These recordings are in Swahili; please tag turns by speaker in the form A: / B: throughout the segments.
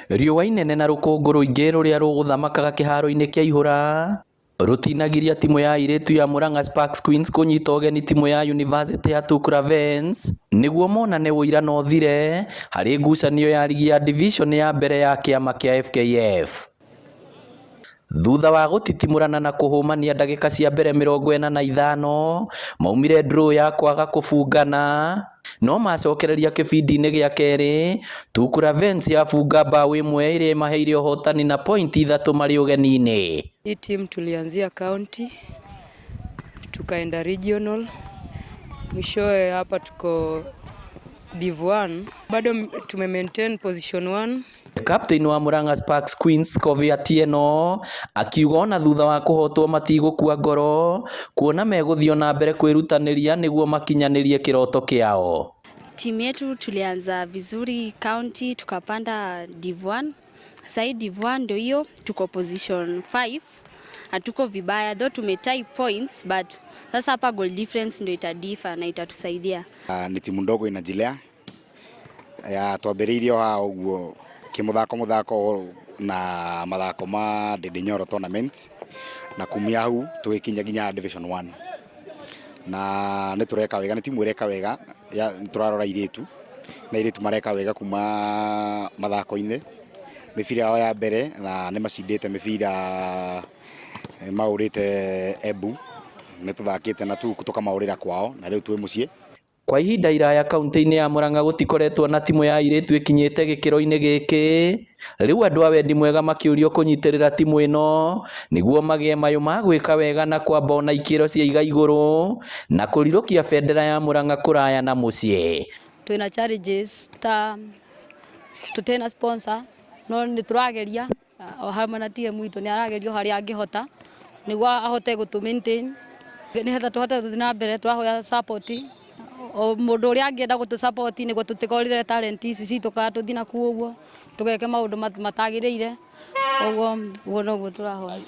A: Riũa inene na rũkũngũ rũingĩ rũrĩa rũgũthamakaga kĩharo-inĩ kĩa Ihũra rũtinagiria timu ya airĩtu ya Murang'a Sparks Queens kũnyita ũgeni timu ya University ya Tukuravens nĩguo monane ũira na ũthire harĩ ngucanio ya ligi ya division ya mbere ya kĩama kĩa FKF. Thutha wa gũtitimũrana na kũhũmania ndagĩka cia mbere 45 maumire draw ya kwaga kũbungana, no macokereria kĩbindi-inĩ gĩa kerĩ Tukuravens yafunga bao ĩmwe ĩrĩa maheire ũhotani na point 3 marĩ ũgeni-inĩ.
B: Hii team tulianzia county tukaenda regional, mwishowe hapa tuko div 1, bado tume maintain position 1.
A: Captain wa Murang'a Sparks Queens Kovi Atieno akiuga ona thutha wa kũhotwo matigũkua ngoro kuona megũthio na mbere kwĩrutanĩria nĩguo makinyanĩrie kĩroto kĩao.
C: Timu yetu tulianza vizuri county tukapanda div 1. Sasa div 1 ndio hiyo tuko position 5. Hatuko vibaya though tumetie points, but sasa hapa goal difference ndio itadifa na itatusaidia.
D: Ni timu ndogo inajilea ya twambĩrĩirie haha ũguo muthako na mathako ma Ndĩndĩnyoro tournament na kumia hau tũgĩkinya nginya division 1 na nĩ tureka wega, nĩ timu ĩreka wega ya turarora airĩtu na airĩtu mareka wega kuma mathako-inĩ mĩbira yao ya mbere na nĩ macindĩte mĩbira maũrĩte Embu, nĩ tũthakĩte na tũkamaũrĩra kwao na rĩu twĩ mũciĩ.
A: Kwa ihinda iraya kaunti-inĩ ya Murang'a gũtikoretwo na timu ya airĩtu ĩkinyĩte gĩkĩro-inĩ gĩkĩ, rĩu andũ a wendi mwega makĩũrio kũnyitĩrĩra timu ĩno nĩguo magĩe mayũ ma gwĩka wega na kwamba ona ikĩro cia iga igũrũ na kũrirũkia bendera ya Murang'a kũraya na mũciĩ.
E: Twĩna challenges ta tutena sponsor, no nĩ tũrageria o hamwe na timu itũ nĩ aragerio harĩa angĩhota nĩguo ahote gũtũ maintain nĩgetha tũhote gũthiĩ na mbere. Tũrahoya support o mũndũ ũrĩa angĩenda gũtũ support nĩguo tũtikorire talent ici citũ kana tũthiĩ na kuo ũguo tũgeke maũndũ matagĩrĩire ũguo noguo tũrahoya.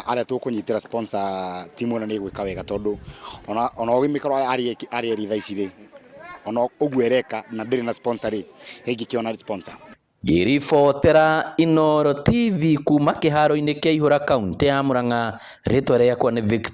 D: Arĩa tũkũnyitĩra sponsor timu ĩno nĩ ĩgwĩka wega tondũ ona ũgĩmĩkorwo arĩ eri thaa ici rĩ, ona ũguo ĩreka na ndĩrĩ na sponsor rĩ, ĩngĩkĩona sponsor.
A: Ngĩribotera Inooro TV kuma kĩharo-inĩ kĩa Ihũra kaunti ya Murang'a, rĩtwa rĩakwa nĩ Victor.